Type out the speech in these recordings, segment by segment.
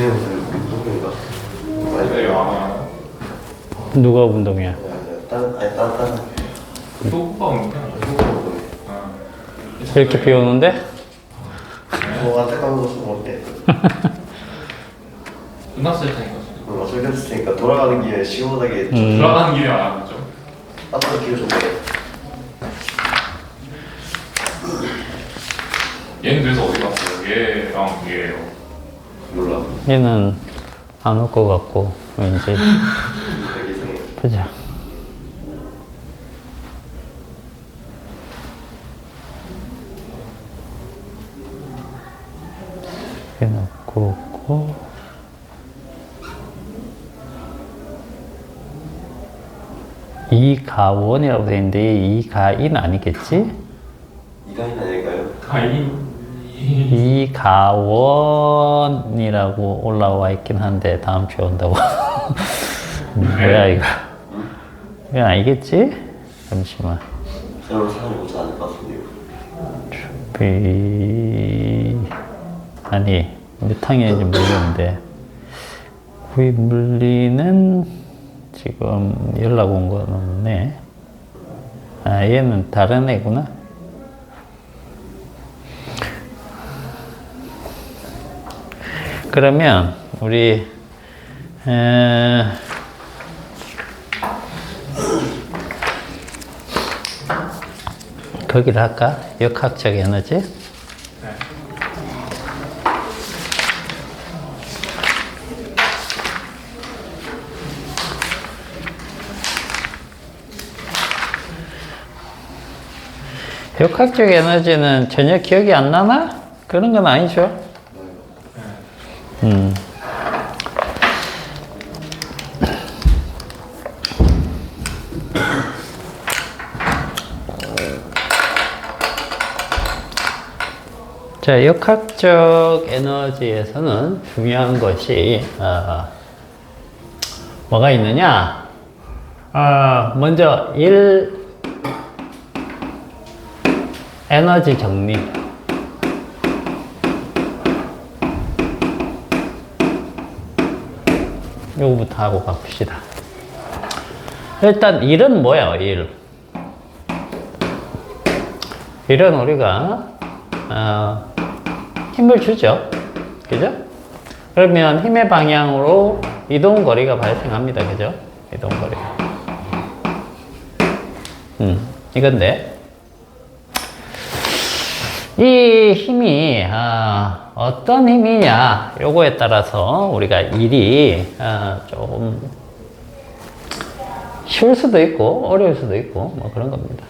쟤네 무슨 운동인가? 네, 아마 누가 운동이야? 다른 효과 운동이야. 운동. 이렇게 비 오는데? 뭐가 잠깐만 좀 어때? 끝났을 테니까. 설계했으니까 돌아가는 길에 시원하게 돌아가는 길에 안 하죠. 따뜻한 기회 좀 그래. 얘는 그래서 어디 갔어요? 얘랑 얘예요. 몰라. 얘는 안 올 것 같고, 왠지. 되게 이상해. 보자. 이렇게 놓고 있고. 이가원이라고 되어 있는데, 이가인 아니겠지? 이가인 아닐까요? 가인. 이가원이라고 올라와 있긴 한데 다음 주에 온다고. 뭐야 이거? 이거 아니겠지? 잠시만. 새로운 사람이 오지 않을 것 같은데요. 아니 몇 항이인지 모르겠는데 구입 물리는 지금 연락 온 건 없네. 아 얘는 다른 애구나. 그러면 우리 거기를 할까? 역학적 에너지? 네. 역학적 에너지는 전혀 기억이 안 나나? 그런 건 아니죠. 자, 역학적 에너지에서는 중요한 것이 뭐가 있느냐? 먼저 1 에너지 정리. 요거부터 하고 갑시다. 일단 1은 뭐예요? 1은 우리가 힘을 주죠. 그죠? 그러면 힘의 방향으로 이동 거리가 발생합니다. 그죠? 이동 거리가. 이건데 이 힘이 어떤 힘이냐 요거에 따라서 우리가 일이 좀 쉬울 수도 있고 어려울 수도 있고 뭐 그런 겁니다.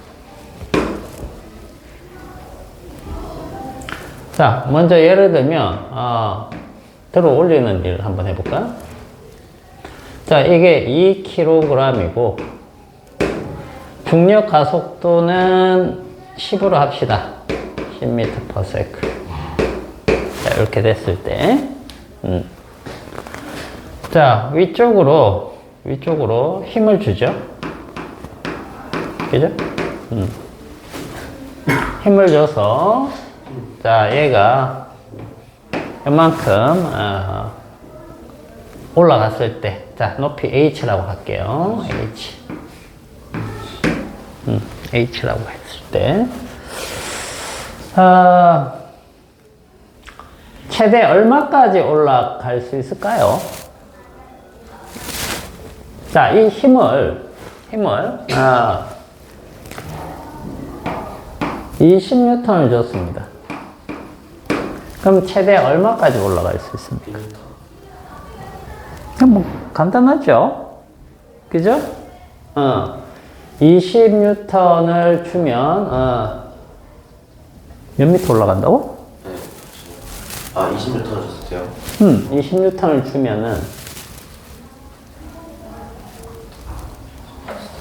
자, 먼저 예를 들면 들어 올리는 일 한번 해볼까? 자, 이게 2kg이고 중력 가속도는 10으로 합시다. 10m/s. 자, 이렇게 됐을 때, 자, 위쪽으로 힘을 주죠. 그죠? 힘을 줘서, 자, 얘가 이만큼, 올라갔을 때, 자, 높이 h라고 할게요. h라고 했을 때, 최대 얼마까지 올라갈 수 있을까요? 자, 이 힘을 20N을 줬습니다. 그럼 최대 얼마까지 올라갈 수 있습니까? 뭐 간단하죠? 그죠? 20N을 주면 몇 미터 올라간다고? 네. 20m 줬어요? 20N을 주면은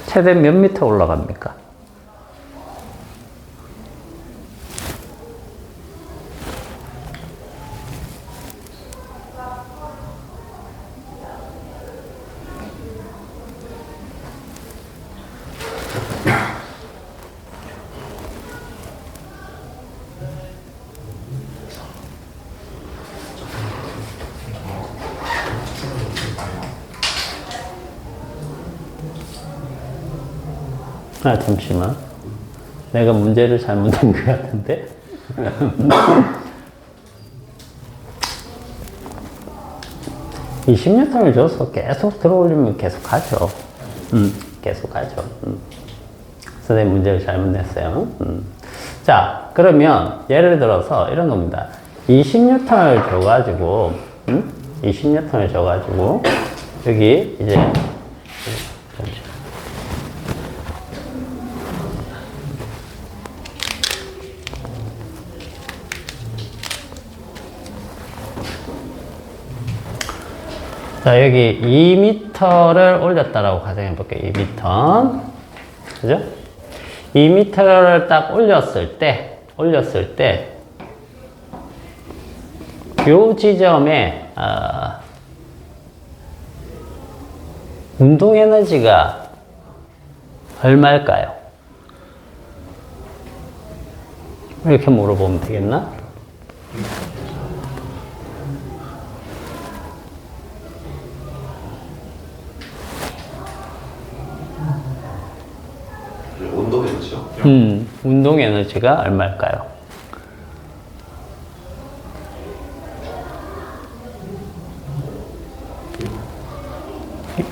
최대 몇 미터 올라갑니까? 아, 잠시만. 내가 문제를 잘못 낸 것 같은데? 20N을 줘서 계속 들어올리면 계속 가죠. 계속 가죠. 선생님 문제를 잘못 냈어요. 자, 그러면 예를 들어서 이런 겁니다. 20N을 줘가지고, 20N을 줘가지고, 여기 이제, 잠시만. 자, 여기 2m를 올렸다라고 가정해 볼게요. 2m. 그죠? 2m를 딱 올렸을 때, 요 지점에, 운동 에너지가 얼마일까요? 이렇게 물어보면 되겠나? 온도 에너지요? 운동 에너지가 얼마일까요?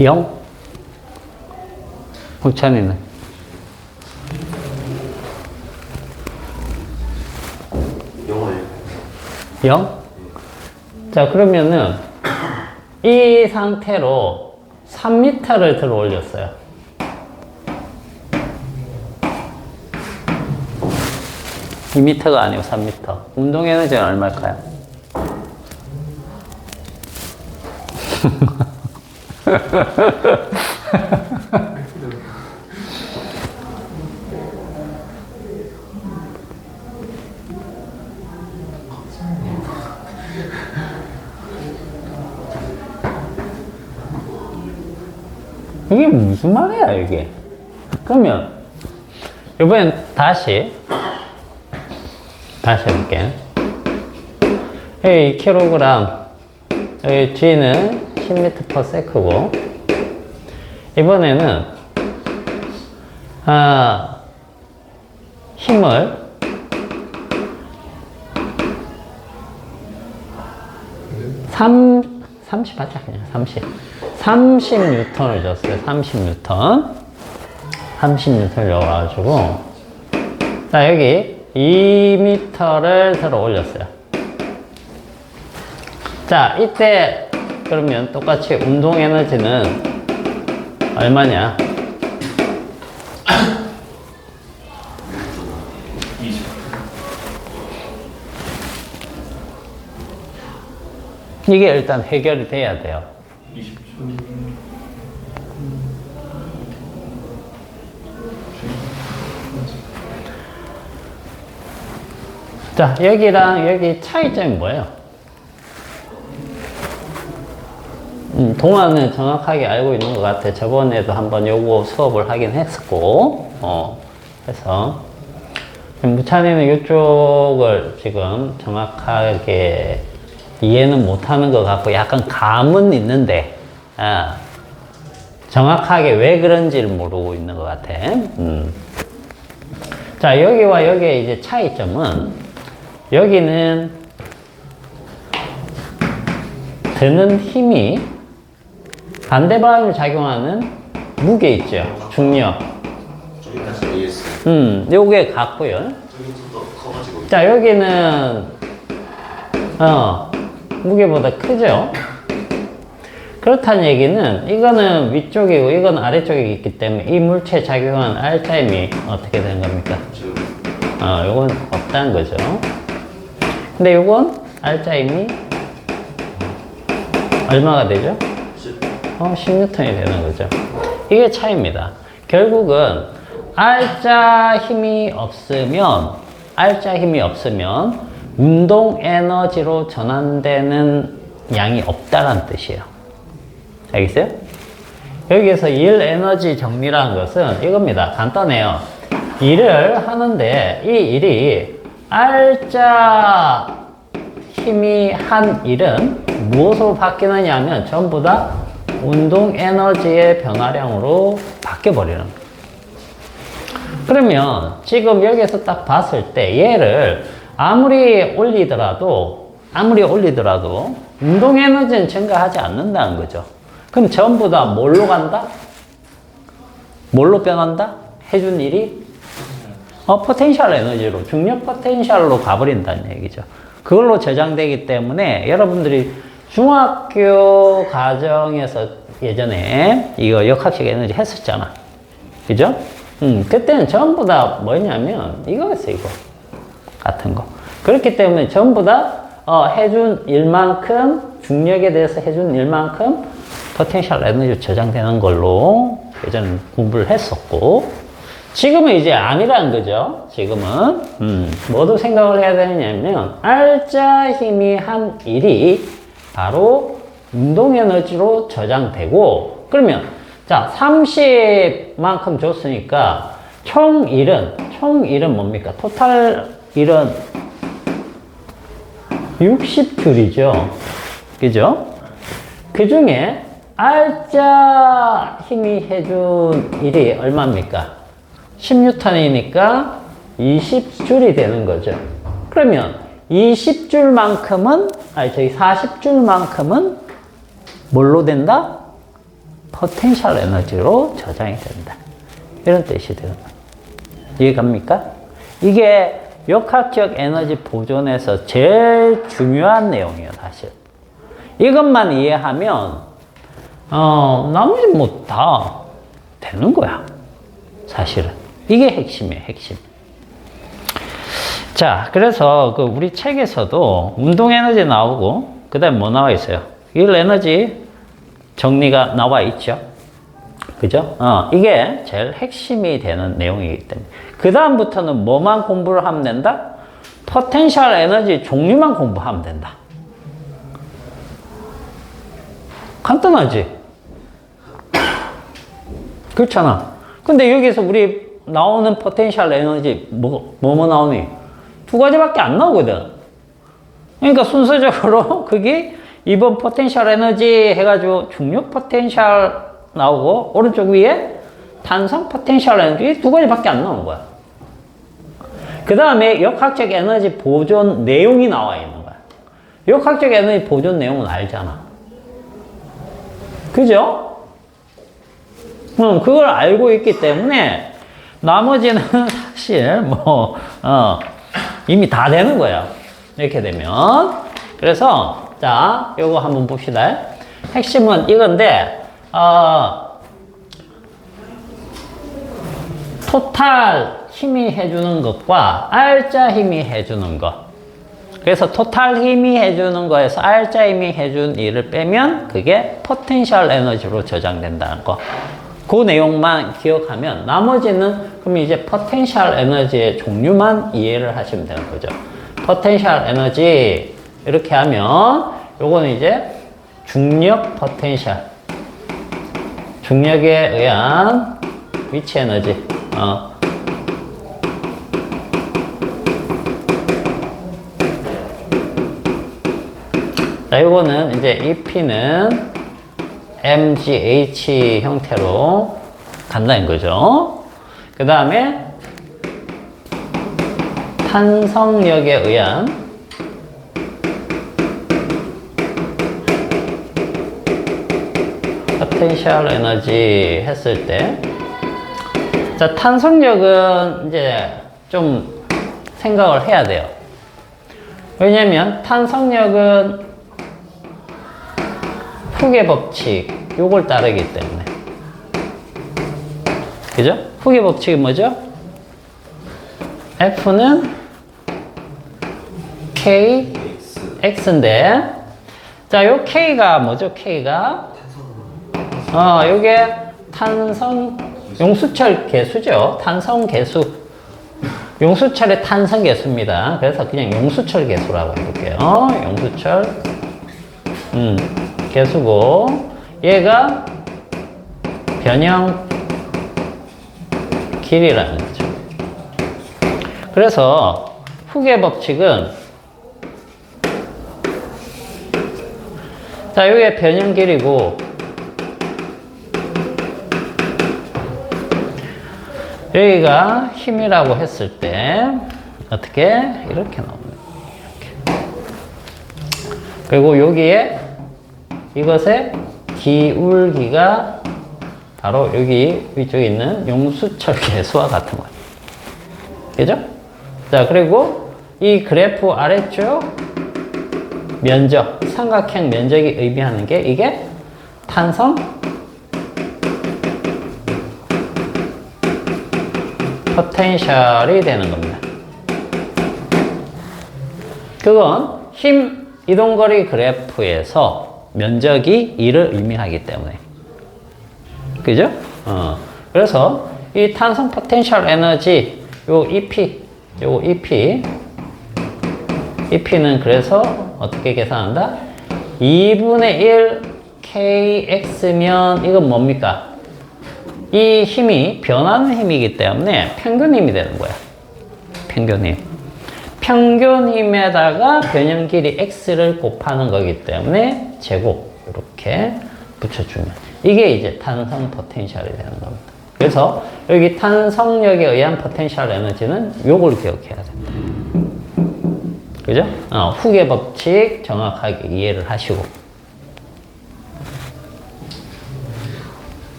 0? 호찬이는? 0을 0? 자, 그러면은 이 상태로 3m를 들어 올렸어요. 이 미터가 아니고 3m. 운동 에너지는 얼마일까요? 이게 무슨 말이야, 이게? 그러면, 이번엔 다시 해볼게. 여기 킬로그램, 여기 G는 10m/s고, 이번에는, 힘을 30 하자, 그냥 30N을 줬어요. 30N 줘가지고, 자, 여기 2m를 들어 올렸어요. 자, 이때, 그러면 똑같이 운동 에너지는 얼마냐? 20. 이게 일단 해결이 돼야 돼요. 20초. 자, 여기랑 여기 차이점이 뭐예요? 동화는 정확하게 알고 있는 것 같아. 저번에도 한번 요거 수업을 하긴 했었고, 해서. 무찬이는 이쪽을 지금 정확하게 이해는 못하는 것 같고, 약간 감은 있는데, 정확하게 왜 그런지를 모르고 있는 것 같아. 자, 여기와 여기의 이제 차이점은, 여기는 드는 힘이 반대 방향으로 작용하는 무게 있죠. 중력. 저기까지 AS 요게 같고요. 저기 좀 더 커가지고 자, 여기는 무게보다 크죠. 그렇다는 얘기는 이거는 위쪽이고 이건 아래쪽에 있기 때문에 이 물체에 작용한 R자임이 어떻게 되는 겁니까? 지금 요건 없다는 거죠. 근데 요건 R자임이 얼마가 되죠? 10N이 되는 거죠. 이게 차이입니다. 결국은 R자 힘이 없으면 운동 에너지로 전환되는 양이 없다는 뜻이에요. 알겠어요? 여기에서 일 에너지 정리라는 것은 이겁니다. 간단해요. 일을 하는데 이 일이 R자 힘이 한 일은 무엇으로 바뀌느냐 하면 전부 다 운동 에너지의 변화량으로 바뀌어 버리는 거예요. 그러면 지금 여기서 딱 봤을 때 얘를 아무리 올리더라도 운동 에너지는 증가하지 않는다는 거죠. 그럼 전부 다 뭘로 간다? 뭘로 변한다? 해준 일이? 포텐셜 에너지로, 중력 포텐셜로 가버린다는 얘기죠. 그걸로 저장되기 때문에 여러분들이 중학교 과정에서 예전에 이거 역학적 에너지 했었잖아. 그죠? 그때는 전부 다 뭐냐면 이거였어, 이거. 같은 거. 그렇기 때문에 전부 다 해준 일만큼, 중력에 대해서 해준 일만큼 포텐셜 에너지 저장되는 걸로 예전에 공부를 했었고, 지금은 이제 아니라는 거죠. 지금은 뭐도 생각을 해야 되냐면 알짜 힘이 한 일이 바로 운동 에너지로 저장되고, 그러면 자 30만큼 줬으니까 총 일은 뭡니까? 토탈 일은 60줄이죠. 그죠? 그 중에 알짜 힘이 해준 일이 얼마입니까? 10N이니까 20줄이 되는 거죠. 그러면 20줄만큼은, 40줄만큼은 뭘로 된다? 포텐셜 에너지로 저장이 된다. 이런 뜻이 되는 거예요. 이해갑니까? 이게 역학적 에너지 보존에서 제일 중요한 내용이에요, 사실. 이것만 이해하면, 나머지 뭐 다 되는 거야. 사실은. 이게 핵심이에요, 핵심. 자, 그래서 그 우리 책에서도 운동 에너지 나오고, 그 다음에 뭐 나와 있어요? 일 에너지 정리가 나와 있죠. 그죠? 이게 제일 핵심이 되는 내용이기 때문에. 그 다음부터는 뭐만 공부를 하면 된다? 포텐셜 에너지 종류만 공부하면 된다. 간단하지? 그렇잖아. 근데 여기서 우리 나오는 포텐셜 에너지 뭐 나오니? 두 가지밖에 안 나오거든. 그러니까 순서적으로 그게 이번 포텐셜 에너지 해가지고 중력 포텐셜 나오고, 오른쪽 위에 탄성 포텐셜 에너지 두 가지밖에 안 나오는 거야. 그 다음에 역학적 에너지 보존 내용이 나와 있는 거야. 역학적 에너지 보존 내용은 알잖아. 그죠? 그걸 알고 있기 때문에 나머지는 사실 이미 다 되는 거예요. 이렇게 되면. 그래서 자, 요거 한번 봅시다. 핵심은 이건데, 토탈 힘이 해주는 것과 알짜 힘이 해주는 것. 그래서 토탈 힘이 해주는 거에서 알짜 힘이 해준 일을 빼면 그게 포텐셜 에너지로 저장된다는 거. 그 내용만 기억하면 나머지는 그럼 이제 포텐셜 에너지의 종류만 이해를 하시면 되는 거죠. 포텐셜 에너지 이렇게 하면 요거는 이제 중력 포텐셜, 중력에 의한 위치 에너지. 자, 요거는 이제 이 P는 MGH 형태로 간다는 거죠. 그 다음에 탄성력에 의한 포텐셜 에너지 했을 때, 자, 탄성력은 이제 좀 생각을 해야 돼요. 왜냐면 탄성력은 훅의 법칙, 요걸 따르기 때문에. 그죠? 훅의 법칙이 뭐죠? F는 K, X인데, 자, 요 K가 뭐죠? K가? 요게 탄성, 용수철 개수죠. 탄성 개수. 용수철의 탄성 개수입니다. 그래서 그냥 용수철 개수라고 해볼게요. 용수철. 개수고, 얘가 변형 길이라는 거죠. 그래서 훅의 법칙은, 자, 요게 변형 길이고, 여기가 힘이라고 했을 때 어떻게 이렇게 나옵니다. 이렇게. 그리고 여기에 이것의 기울기가 바로 여기 위쪽에 있는 용수철 개수와 같은 거예요. 그죠? 자, 그리고 이 그래프 아래쪽 면적, 삼각형 면적이 의미하는 게 이게 탄성 포텐셜이 되는 겁니다. 그건 힘 이동거리 그래프에서 면적이 1을 의미하기 때문에. 그죠? 그래서 이 탄성 포텐셜 에너지, 요 EP는 그래서 어떻게 계산한다? 2분의 1 kx면 이건 뭡니까? 이 힘이 변하는 힘이기 때문에 평균 힘이 되는 거야. 평균 힘. 평균 힘에다가 변형 길이 x를 곱하는 거기 때문에 제곱 이렇게 붙여주면 이게 이제 탄성 포텐셜이 되는 겁니다. 그래서 여기 탄성력에 의한 포텐셜 에너지는 요걸 기억해야 된다. 그죠? 후계 법칙 정확하게 이해를 하시고.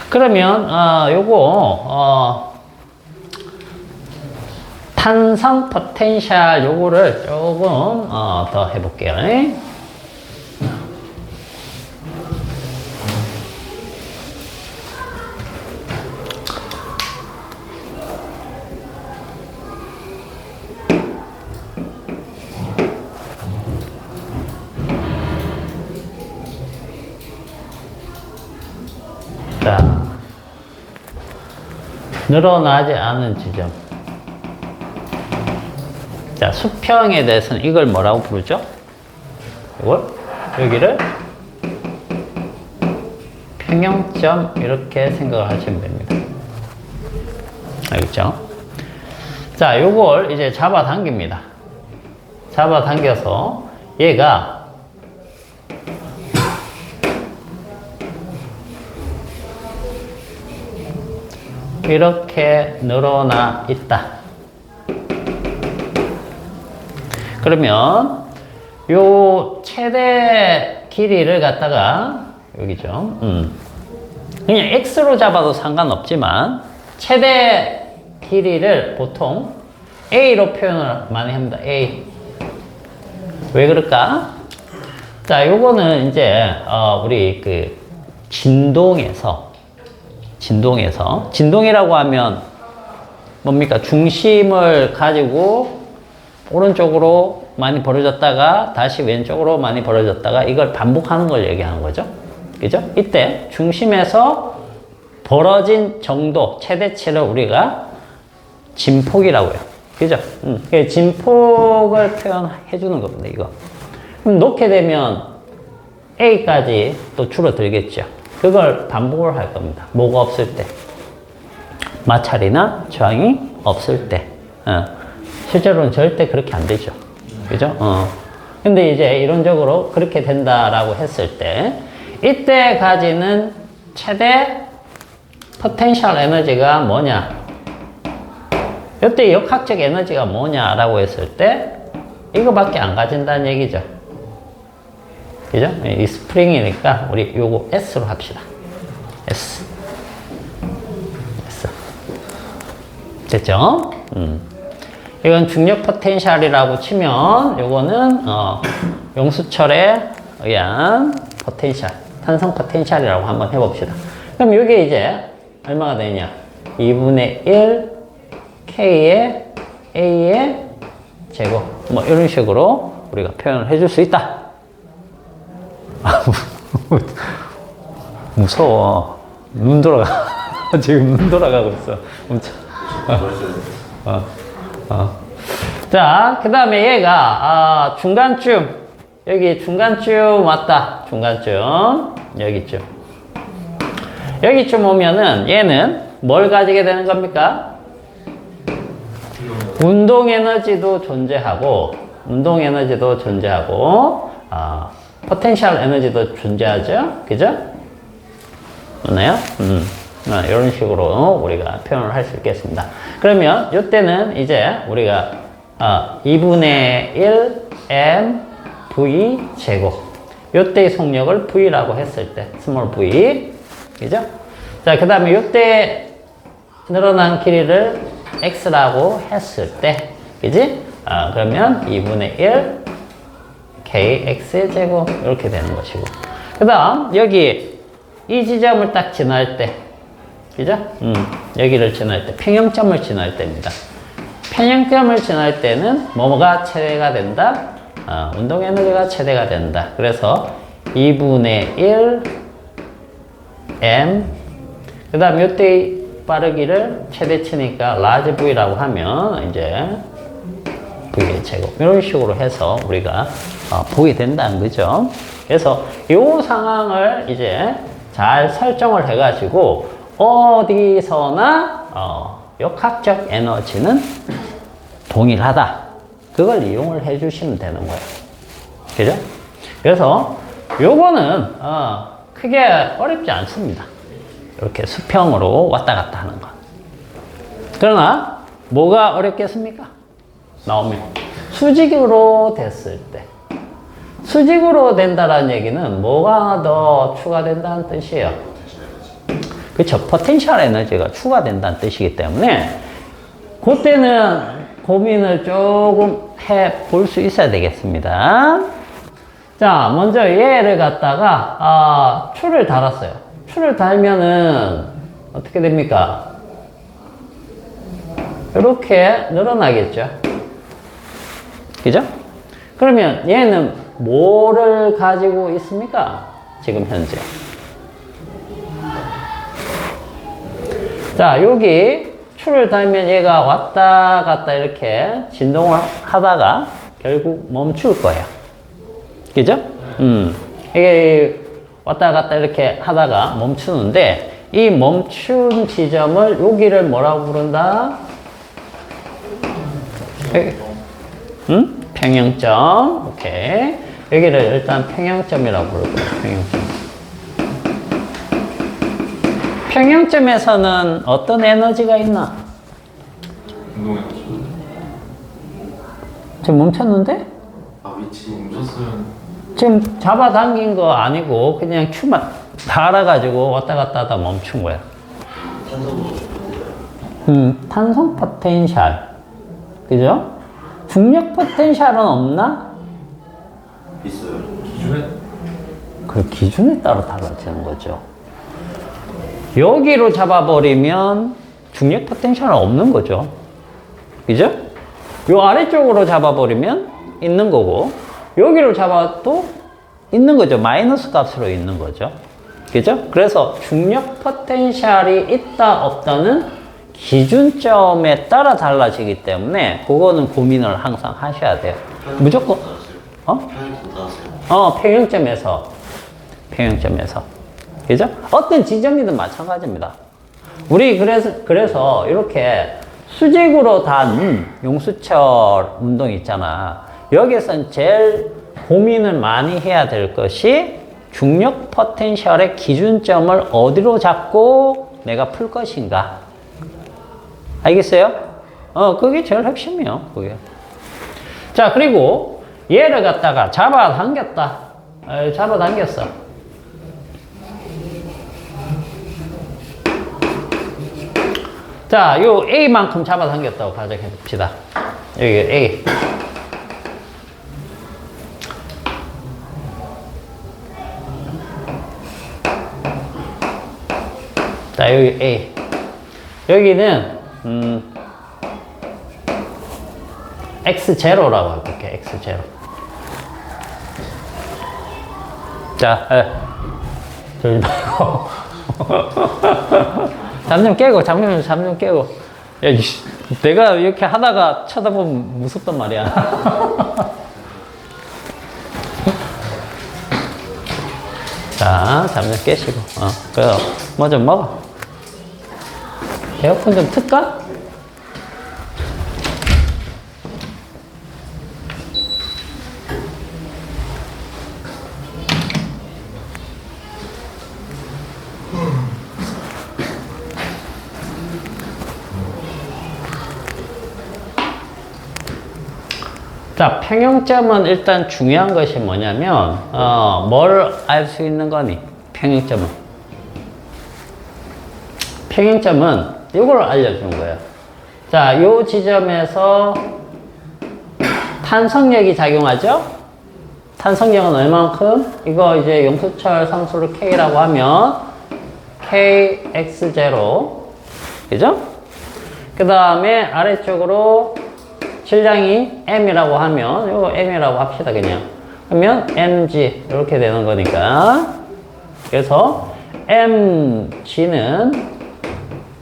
그러면 요거 탄성 포텐셜 요거를 조금 더 해볼게요. 자, 늘어나지 않은 지점. 자, 수평에 대해서는 이걸 뭐라고 부르죠? 이걸 여기를 평형점 이렇게 생각을 하시면 됩니다. 알겠죠? 자, 요걸 이제 잡아당깁니다. 잡아당겨서 얘가 이렇게 늘어나 있다. 그러면 요 최대 길이를 갖다가 여기죠. 그냥 x로 잡아도 상관없지만 최대 길이를 보통 a로 표현을 많이 합니다. a. 왜 그럴까? 자, 요거는 이제 우리 그 진동이라고 하면 뭡니까? 중심을 가지고 오른쪽으로 많이 벌어졌다가 다시 왼쪽으로 많이 벌어졌다가 이걸 반복하는 걸 얘기하는 거죠. 그죠? 이때 중심에서 벌어진 정도 최대치를 우리가 진폭이라고 해요. 그죠? 진폭을 표현해 주는 겁니다. 이거. 그럼 놓게 되면 A까지 또 줄어들겠죠. 그걸 반복을 할 겁니다. 뭐가 없을 때. 마찰이나 저항이 없을 때. 실제로는 절대 그렇게 안 되죠. 그죠? 근데 이제 이론적으로 그렇게 된다라고 했을 때, 이때 가지는 최대 포텐셜 에너지가 뭐냐? 이때 역학적 에너지가 뭐냐라고 했을 때, 이거밖에 안 가진다는 얘기죠. 그죠? 이 스프링이니까 우리 요거 S로 합시다. S. 됐죠? 이건 중력 포텐셜이라고 치면 요거는 용수철에 의한 포텐셜, 탄성 포텐셜이라고 한번 해봅시다. 그럼 이게 이제 얼마가 되냐? 2분의 1 K의 A의 제곱, 뭐 이런 식으로 우리가 표현을 해줄 수 있다. 무서워. 눈 돌아가. 지금 눈 돌아가고 있어. 자, 그 다음에 얘가 중간쯤, 여기 중간쯤 왔다. 중간쯤, 여기쯤. 여기쯤 오면은 얘는 뭘 가지게 되는 겁니까? 운동 에너지도 존재하고 포텐셜 에너지도 존재하죠. 그죠? 맞나요? 이런 식으로 우리가 표현을 할 수 있겠습니다. 그러면 이때는 이제 우리가 2분의 1 m v 제곱 이때의 속력을 v라고 했을 때 스몰 v 그죠? 자, 그 다음에 이때 늘어난 길이를 x라고 했을 때 그지? 그러면 2분의 1 kx 제곱 이렇게 되는 것이고 그 다음 여기 이 지점을 딱 지날 때 그죠? 여기를 지날 때 평형점을 지날 때입니다. 평형점을 지날 때는 뭐가 최대가 된다? 운동 에너지가 최대가 된다. 그래서 2분의 1 m 그 다음 이때 빠르기를 최대치니까 라지 v라고 하면 이제 v의 제곱 이런 식으로 해서 우리가 보게 된다는 거죠. 그래서 이 상황을 이제 잘 설정을 해가지고 어디서나 역학적 에너지는 동일하다. 그걸 이용을 해주시면 되는 거예요. 그죠? 그래서 요거는 크게 어렵지 않습니다. 이렇게 수평으로 왔다 갔다 하는 거. 그러나 뭐가 어렵겠습니까? 나오면 수직으로 됐을 때. 수직으로 된다는 얘기는 뭐가 더 추가된다는 뜻이에요. 그렇죠. 포텐셜 에너지가 추가된다는 뜻이기 때문에 그때는 고민을 조금 해볼 수 있어야 되겠습니다. 자, 먼저 얘를 갖다가 추를 달았어요. 추를 달면은 어떻게 됩니까? 이렇게 늘어나겠죠. 그죠? 그러면 얘는 뭐를 가지고 있습니까? 지금 현재. 자, 여기 추를 달면 얘가 왔다 갔다 이렇게 진동을 하다가 결국 멈출 거예요. 그죠? 이게 왔다 갔다 이렇게 하다가 멈추는데 이 멈춘 지점을 여기를 뭐라고 부른다? 평형점. 오케이. 여기를 일단 평형점이라고 부르고 평형점. 평형점에서는 어떤 에너지가 있나? 운동 에너지. 지금 멈췄는데? 위치. 멈췄으면 지금 잡아당긴 거 아니고 그냥 큐만 달아가지고 왔다 갔다 하다 멈춘 거야. 탄성 포텐셜. 그죠? 중력 포텐셜은 없나? 있어요. 기준에 그 기준에 따라 달라지는 거죠. 여기로 잡아버리면 중력 포텐셜은 없는 거죠. 그죠? 요 아래쪽으로 잡아버리면 있는 거고, 여기로 잡아도 있는 거죠. 마이너스 값으로 있는 거죠. 그죠? 그래서 중력 포텐셜이 있다, 없다는 기준점에 따라 달라지기 때문에, 그거는 고민을 항상 하셔야 돼요. 무조건, 평형점에서. 그죠? 어떤 지점이든 마찬가지입니다. 우리 그래서 이렇게 수직으로 단 용수철 운동 있잖아. 여기서는 제일 고민을 많이 해야 될 것이 중력 포텐셜의 기준점을 어디로 잡고 내가 풀 것인가. 알겠어요? 그게 제일 핵심이에요, 그게. 자, 그리고 얘를 갖다가 잡아당겼다. 잡아당겼어. 자, 요 A만큼 잡아당겼다고 가정해 봅시다. 여기 A. 자, 여기 A. 여기는, X0라고 해볼게, X0. 자, 저기 말고. 잠 좀 깨고, 잠 좀 깨고. 야, 내가 이렇게 하다가 쳐다보면 무섭단 말이야. 자, 잠 좀 깨시고. 그래, 뭐 좀 먹어. 에어컨 좀 틀까? 자, 평형점은 일단 중요한 것이 뭐냐면, 뭘 알 수 있는 거니? 평형점은. 평형점은 이걸 알려주는 거예요. 자, 요 지점에서 탄성력이 작용하죠? 탄성력은 얼만큼? 이거 이제 용수철 상수를 K라고 하면 KX0. 그죠? 그 다음에 아래쪽으로 질량이 M이라고 하면, 이거 M이라고 합시다, 그냥. 그러면 MG, 이렇게 되는 거니까. 그래서 MG는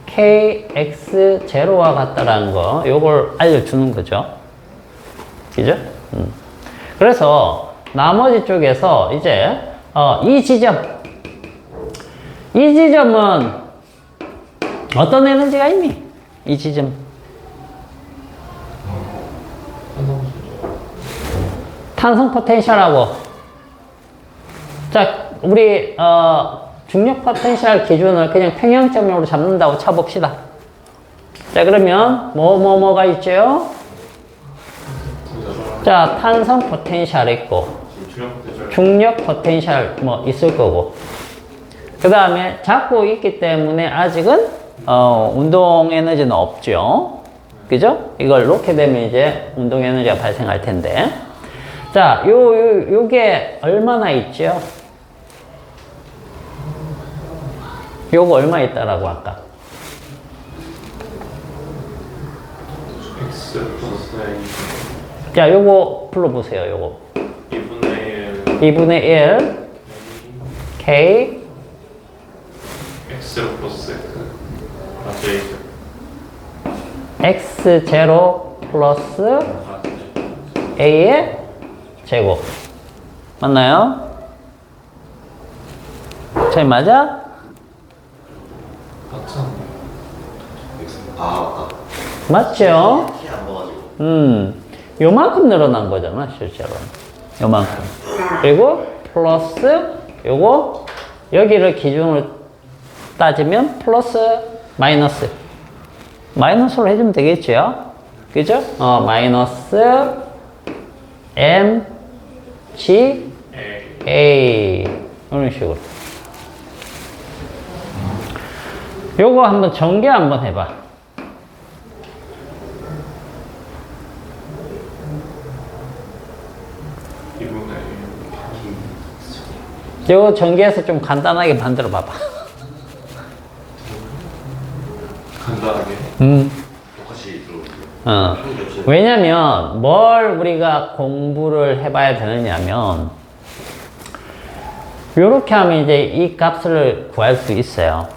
KX0와 같다라는 거, 요걸 알려주는 거죠. 그죠? 그래서 나머지 쪽에서 이제, 이 지점은 어떤 에너지가 있니? 이 지점. 탄성 포텐셜하고. 자, 우리, 중력 포텐셜 기준을 그냥 평형점으로 잡는다고 쳐봅시다. 자, 그러면, 뭐가 있죠? 자, 탄성 포텐셜 있고, 중력 포텐셜 뭐 있을 거고. 그 다음에 잡고 있기 때문에 아직은, 운동 에너지는 없죠. 그죠? 이걸 놓게 되면 이제 운동 에너지가 발생할 텐데. 자, 요게 얼마나 있죠? 요거 얼마 있다라고 아까? X 플러스 A. 자, 요거 불러보세요, 요거. 2분의 1 2분의 1 K X 플러스 X X0 플러스 A의 제곱. 맞나요? 차이 맞아? 아, 맞죠? 키안 넣어가지고. 요만큼 늘어난 거잖아, 실제로. 요만큼. 그리고 플러스 요거 여기를 기준으로 따지면 플러스 마이너스. 마이너스로 해주면 되겠죠? 그죠? 마이너스 M G A 이런 식으로. 요거 한번 전개 한번 해봐. 요거 전개해서 좀 간단하게 만들어 봐봐. 간단하게. 똑같이 들어오세요. 왜냐면 뭘 우리가 공부를 해봐야 되느냐면 요렇게 하면 이제 이 값을 구할 수 있어요.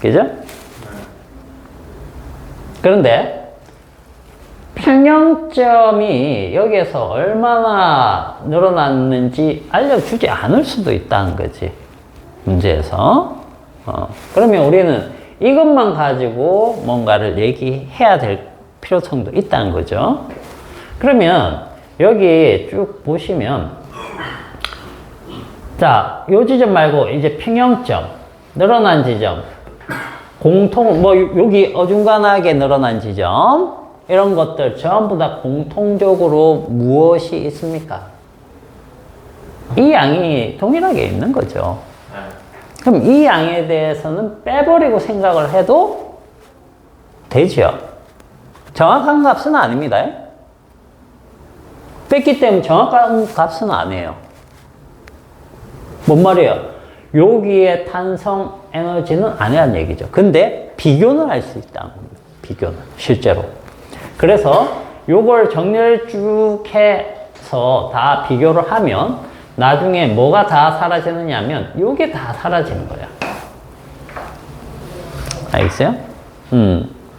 그죠? 그런데 평형점이 여기에서 얼마나 늘어났는지 알려주지 않을 수도 있다는 거지. 문제에서. 그러면 우리는 이것만 가지고 뭔가를 얘기해야 될 필요성도 있다는 거죠. 그러면 여기 쭉 보시면 자, 요 지점 말고 이제 평형점, 늘어난 지점, 공통, 뭐 여기 어중간하게 늘어난 지점 이런 것들 전부 다 공통적으로 무엇이 있습니까? 이 양이 동일하게 있는 거죠. 그럼 이 양에 대해서는 빼버리고 생각을 해도 되죠. 정확한 값은 아닙니다. 뺐기 때문에 정확한 값은 아니에요. 뭔 말이에요? 여기에 탄성 에너지는 아니라는 얘기죠. 근데 비교는 할 수 있다는 겁니다. 비교는 실제로. 그래서 요걸 정리를 쭉 해서 다 비교를 하면 나중에 뭐가 다 사라지느냐 하면 요게 다 사라지는 거야. 알겠어요?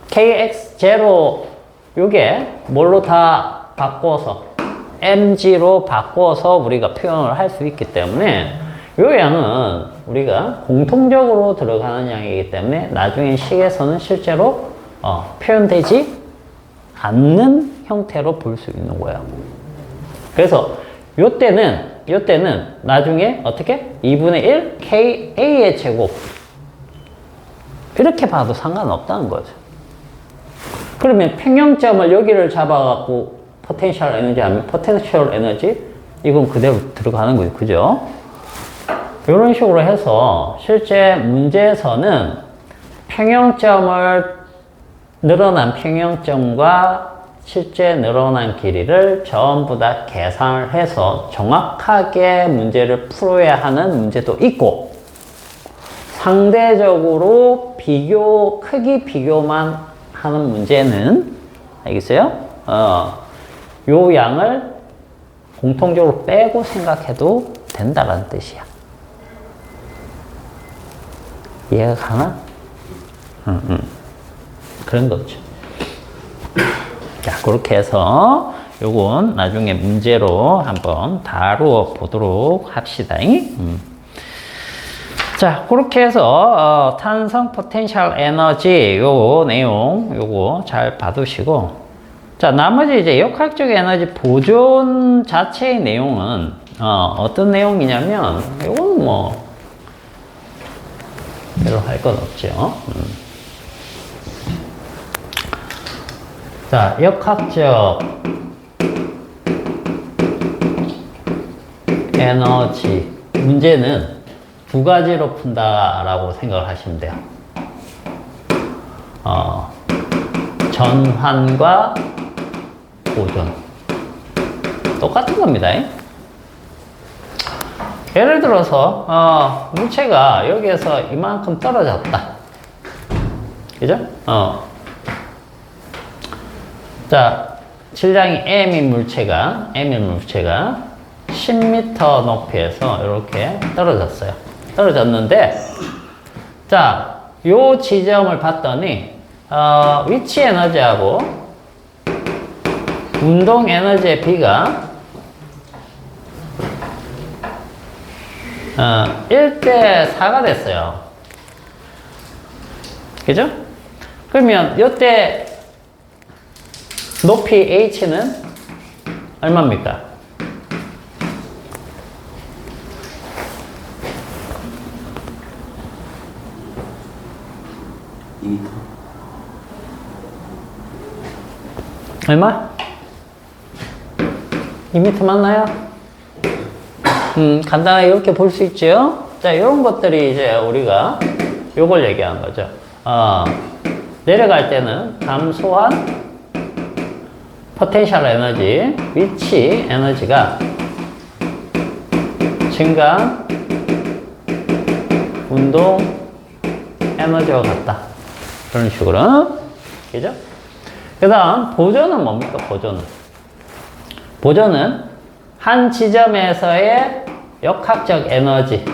KX0 요게 뭘로 다 바꿔서 MG로 바꿔서 우리가 표현을 할 수 있기 때문에 요 양은 우리가 공통적으로 들어가는 양이기 때문에 나중에 식에서는 실제로 표현되지 않는 형태로 볼 수 있는 거예요. 그래서 요때는 나중에 어떻게? 2분의 1 KA의 제곱 이렇게 봐도 상관없다는 거죠. 그러면 평형점을 여기를 잡아갖고 포텐셜 에너지 하면 포텐셜 에너지 이건 그대로 들어가는 거죠. 그죠? 이런 식으로 해서 실제 문제에서는 늘어난 평형점과 실제 늘어난 길이를 전부 다 계산을 해서 정확하게 문제를 풀어야 하는 문제도 있고, 상대적으로 크기 비교만 하는 문제는, 알겠어요? 요 양을 공통적으로 빼고 생각해도 된다라는 뜻이야. 이해가 가나? 그런 거죠. 자, 그렇게 해서 요건 나중에 문제로 한번 다루어 보도록 합시다. 자, 그렇게 해서 탄성 포텐셜 에너지 요 내용 요거 잘 봐두시고, 자, 나머지 이제 역학적 에너지 보존 자체의 내용은 어떤 내용이냐면 요거는 뭐 별로 할 건 없죠. 자, 역학적 에너지 문제는 두 가지로 푼다라고 생각을 하시면 돼요. 전환과 보존. 똑같은 겁니다. 예를 들어서 물체가 여기에서 이만큼 떨어졌다. 그죠? 자, 질량이 M인 물체가 10m 높이에서 이렇게 떨어졌어요. 떨어졌는데, 자, 요 지점을 봤더니, 위치 에너지하고 운동 에너지의 비가 1대4가 됐어요. 그죠? 그러면 이때 높이 H는 얼마입니까? 얼마? 2m 맞나요? 간단하게 이렇게 볼 수 있죠? 자, 이런 것들이 이제 우리가 요걸 얘기하는 거죠. 내려갈 때는 감소한 포텐셜 에너지, 위치 에너지가 증가한 운동 에너지와 같다. 그런 식으로. 그죠? 그 다음, 보존은 뭡니까? 보존은 한 지점에서의 역학적 에너지.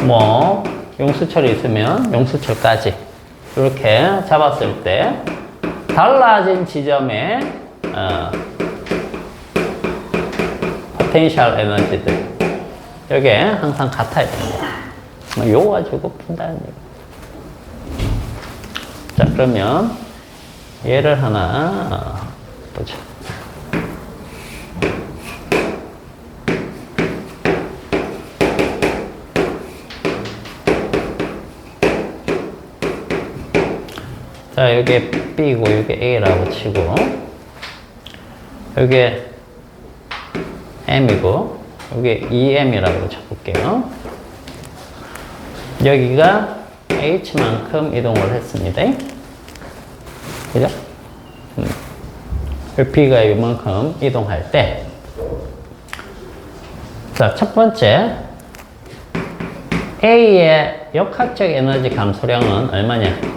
뭐, 용수철이 있으면 용수철까지. 이렇게 잡았을 때, 달라진 지점의, 포텐셜 에너지들. 이게 항상 같아야 됩니다. 요거 가지고 푼다는 얘기. 자, 그러면 예를 하나 보자. 자, 여기 B고 여기 A라고 치고, 여기 M이고 여기 2M이라고 쳐볼게요. 여기가 H만큼 이동을 했습니다. 그죠? B가 이만큼 이동할 때, 자, 첫 번째 A의 역학적 에너지 감소량은 얼마냐?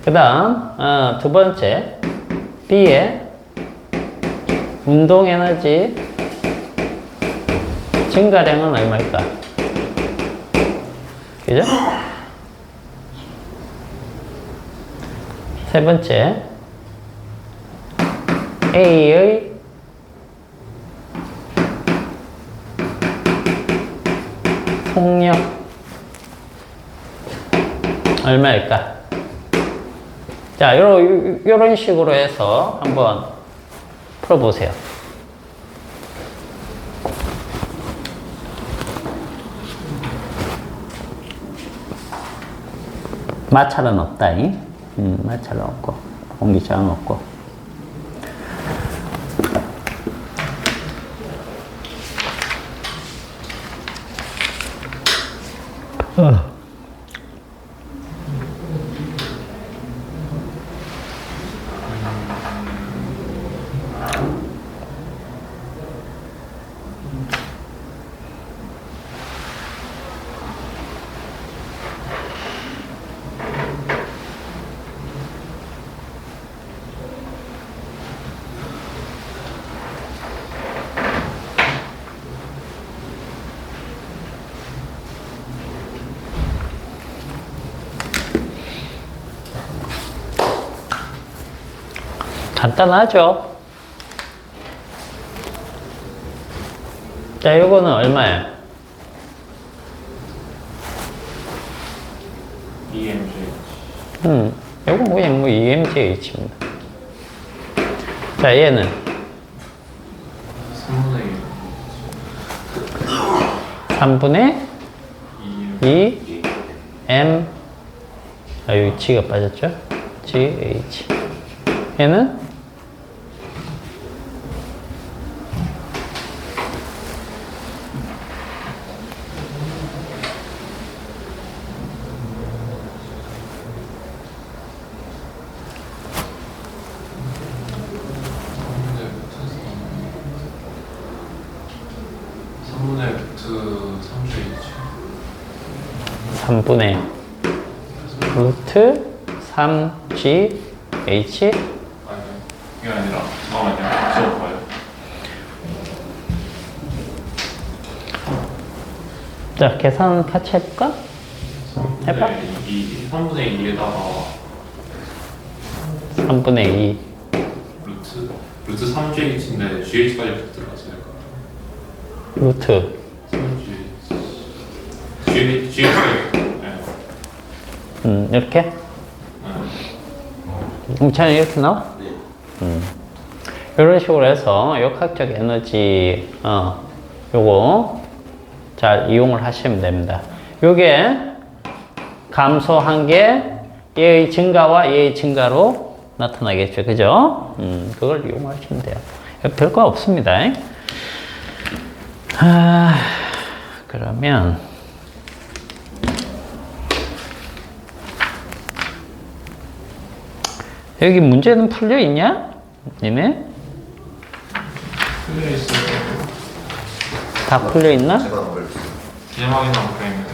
그 다음 두 번째 B의 운동 에너지 증가량은 얼마일까? 그죠? 세 번째 A의 속력 얼마일까? 자, 요런 식으로 해서 한번 풀어보세요. 마찰은 없다. 마찰은 없고 공기장은 없고. 간단하죠? 자, 요거는 얼마야? EMG. 요건 그냥 뭐 EMGH입니다. 자, 얘는 3분의 2 M, 여기 G가 빠졌죠? GH. 얘는 삼분의 3분의 루트 3GH. 아니, 그게 아니라, 잠깐만요. 수업 봐요. 자, 계산 같이 해볼까? 해봐. 3분의 2에다가 3분의 2. 루트 3GH인데 GH까지 들어갔어요. 루트. 3GH. GH까지. 네. 이렇게? 차는 이렇게 나와? 네. 이런 식으로 해서 역학적 에너지, 요거 잘 이용을 하시면 됩니다. 요게 감소한 게 얘의 증가와 얘의 증가로 나타나겠죠. 그죠? 그걸 이용하시면 돼요. 별거 없습니다. 그러면 여기 문제는 풀려 있냐? 니네? 풀려 있어요. 다 풀려 있나? 제가 안 걸렸어요. 그냥 확인하고 그냥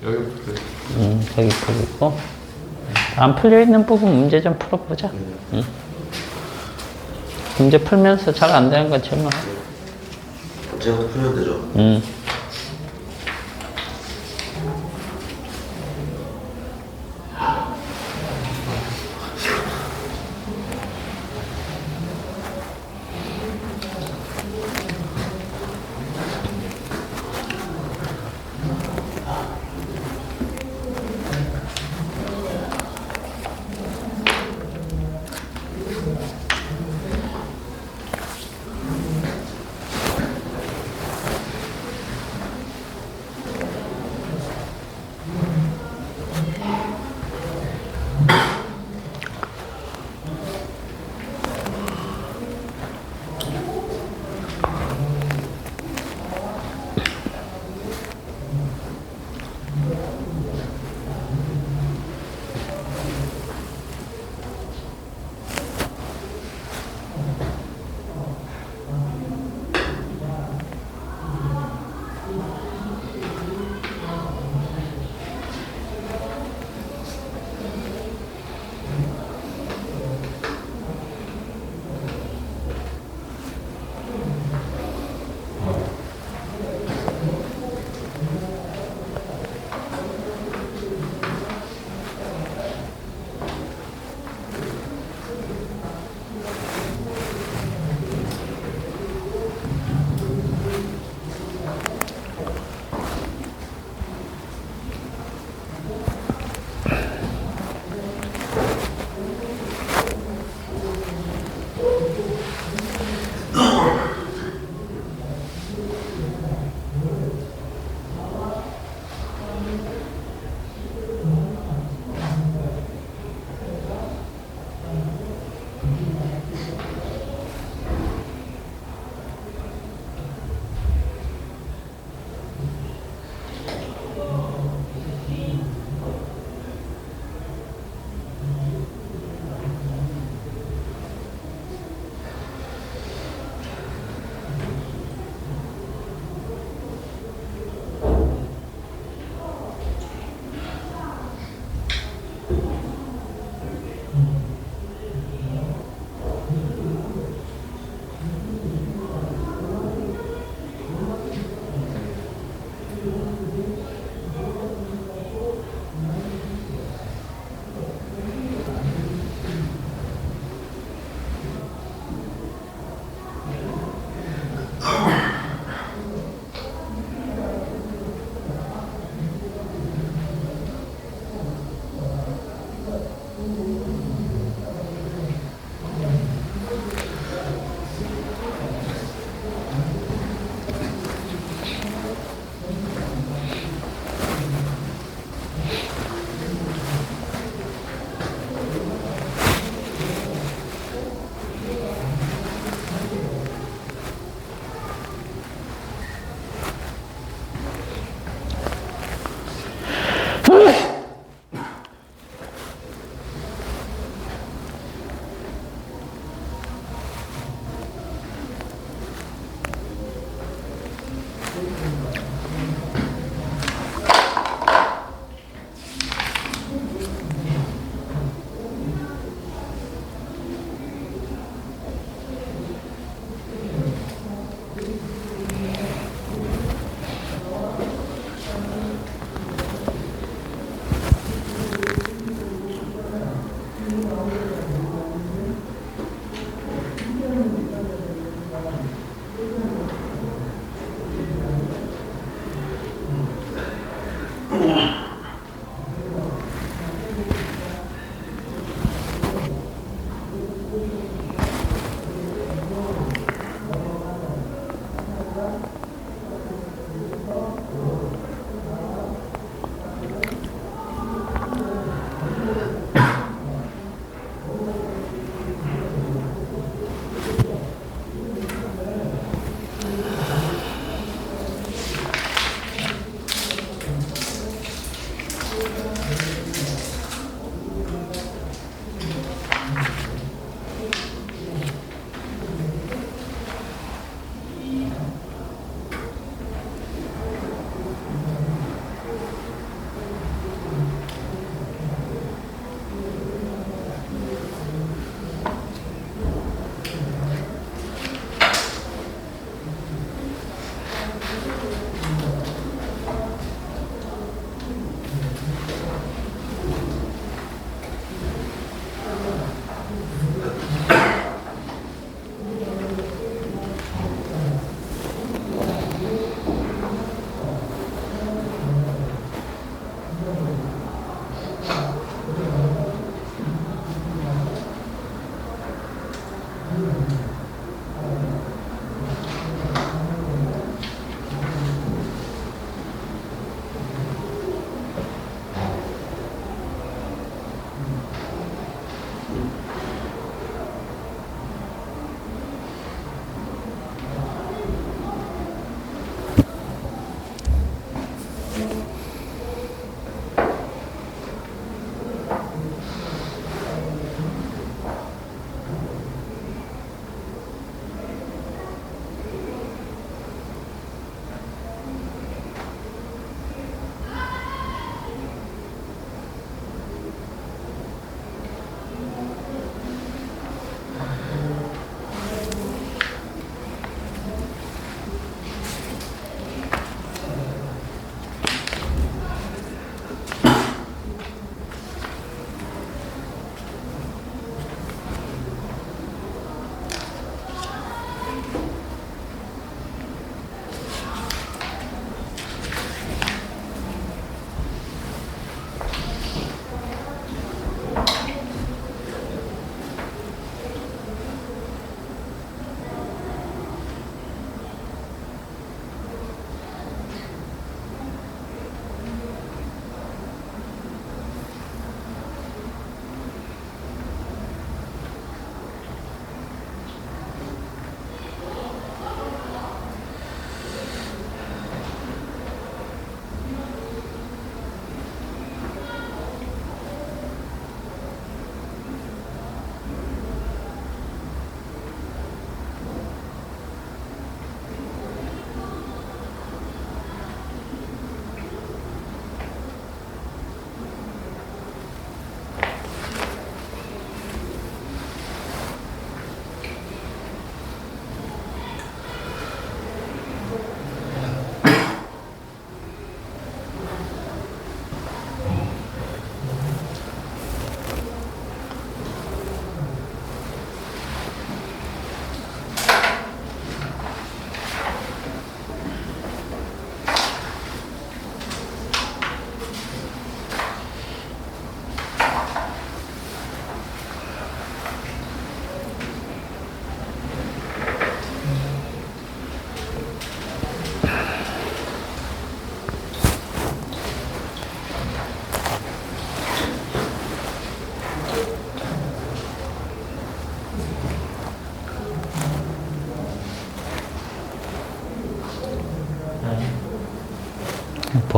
여기 풀려 있어요. 저기 풀려 있고. 안 풀려 있는 부분 문제 좀 풀어보자. 문제 풀면서 잘 안 되는 건 질문. 제가 풀면 되죠.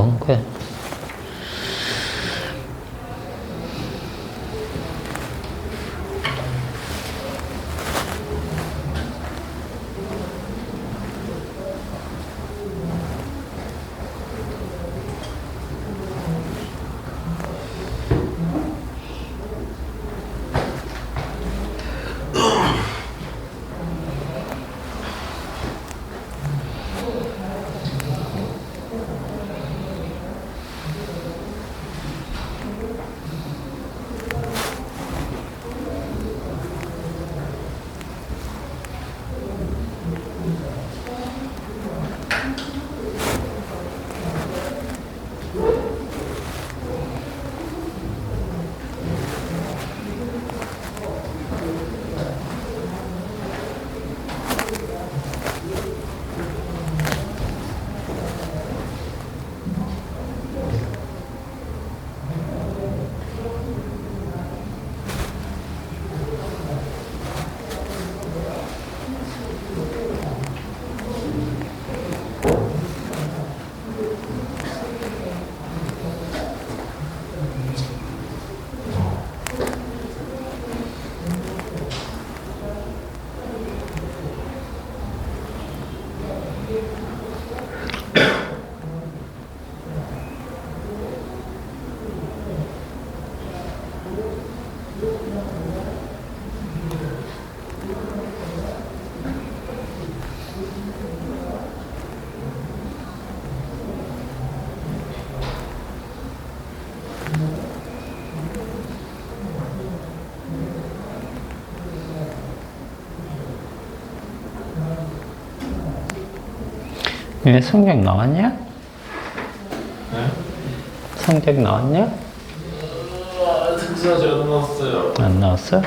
좋은 거야. 얘 성적 나왔냐? 네? 성적 나왔냐? 등산이 안 나왔어요. 안 나왔어?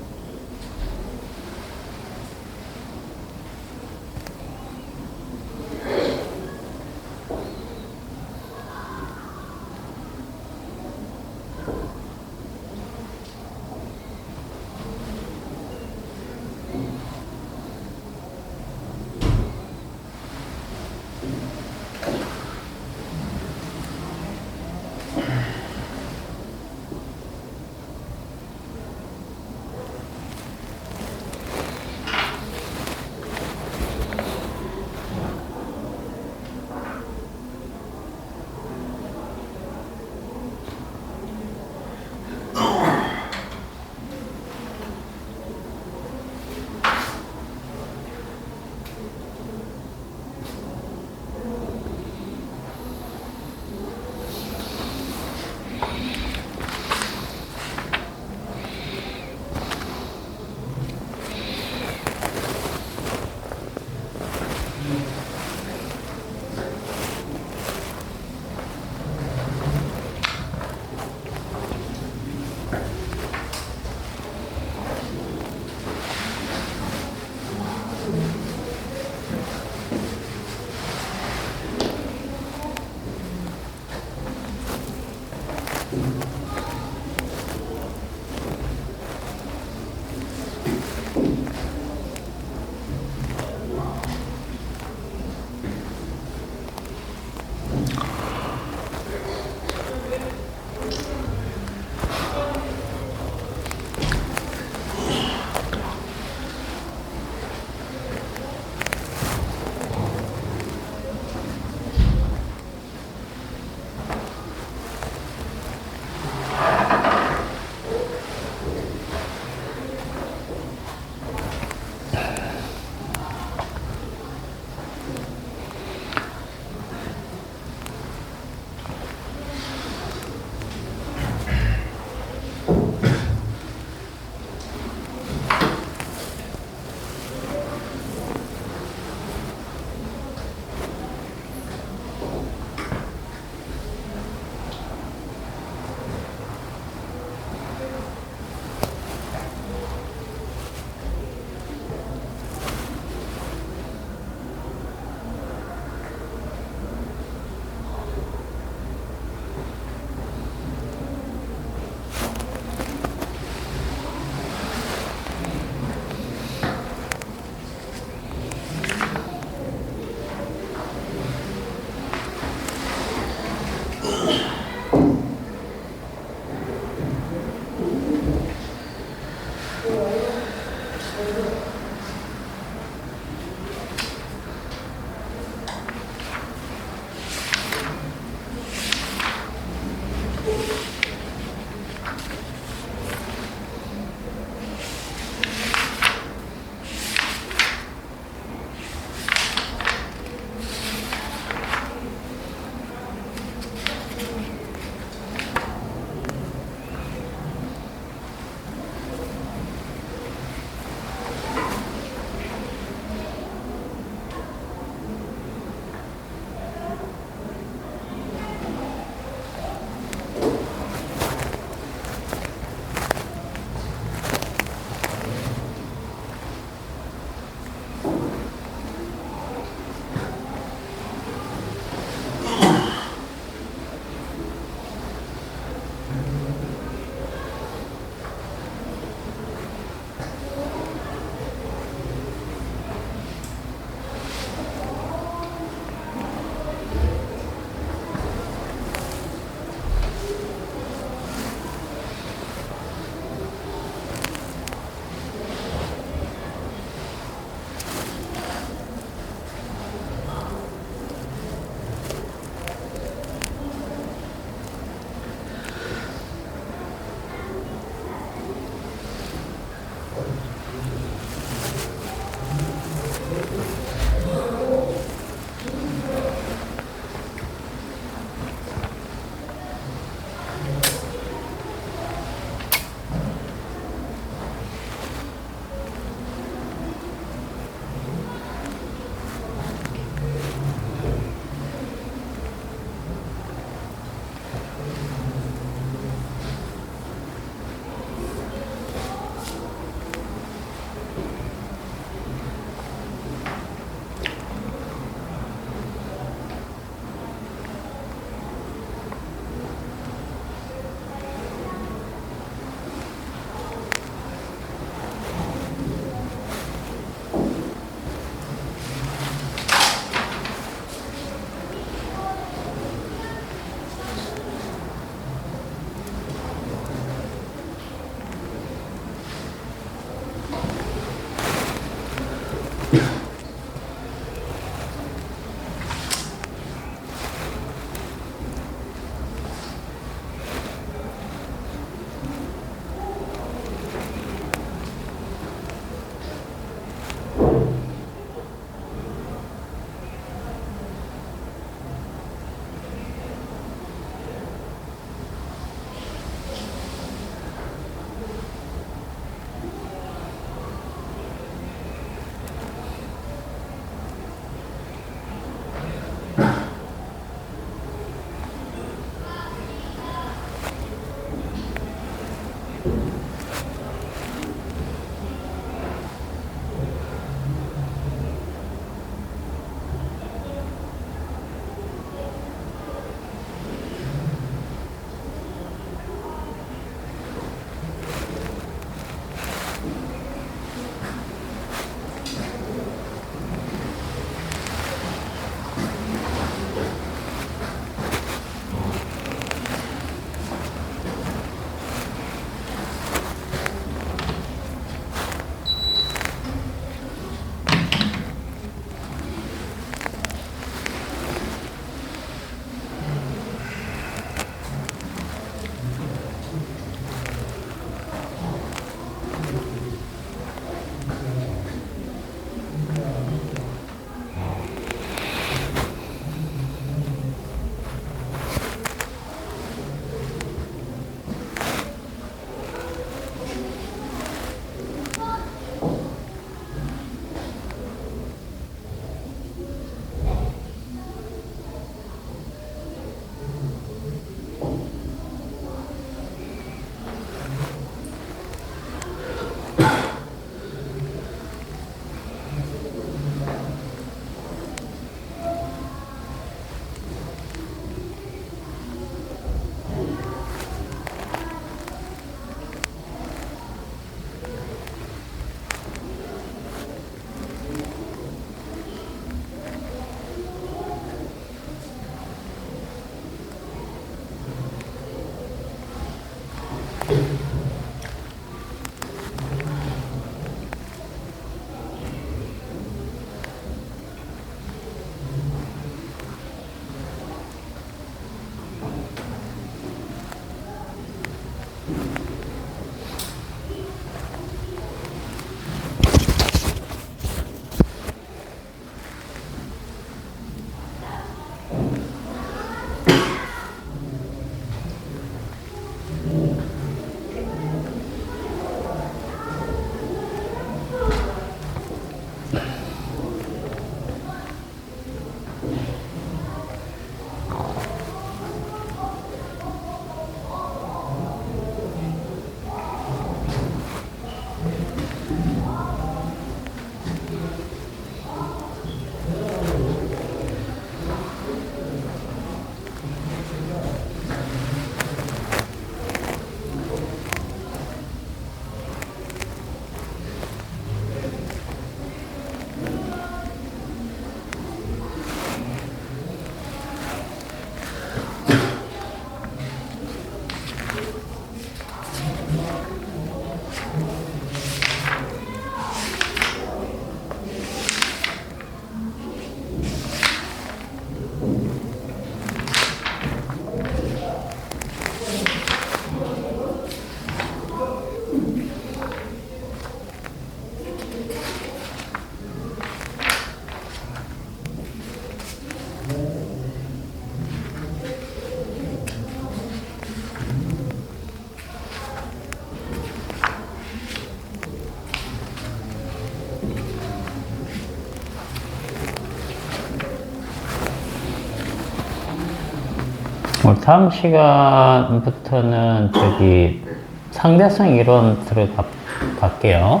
다음 시간부터는 저기 상대성 이론 들어갈게요.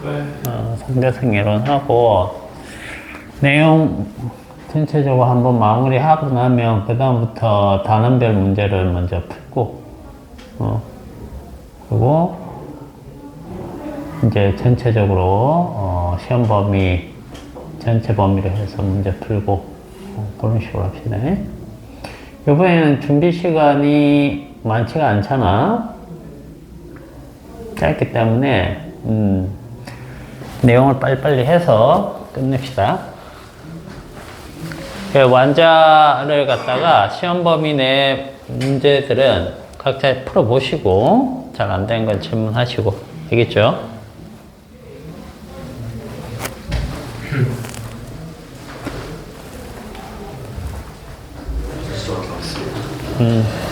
네. 상대성 이론하고 내용 전체적으로 한번 마무리하고 나면 그 다음부터 단원별 문제를 먼저 풀고 그리고 이제 전체적으로 시험 범위 전체 범위로 해서 문제 풀고 그런 식으로 합시다. 이번에는 준비 시간이 많지가 않잖아. 짧기 때문에 내용을 빨리빨리 해서 끝냅시다. 완자를 갖다가 시험 범위 내 문제들은 각자 풀어보시고 잘 안 된 건 질문하시고 알겠죠? 수밖에 없습니다.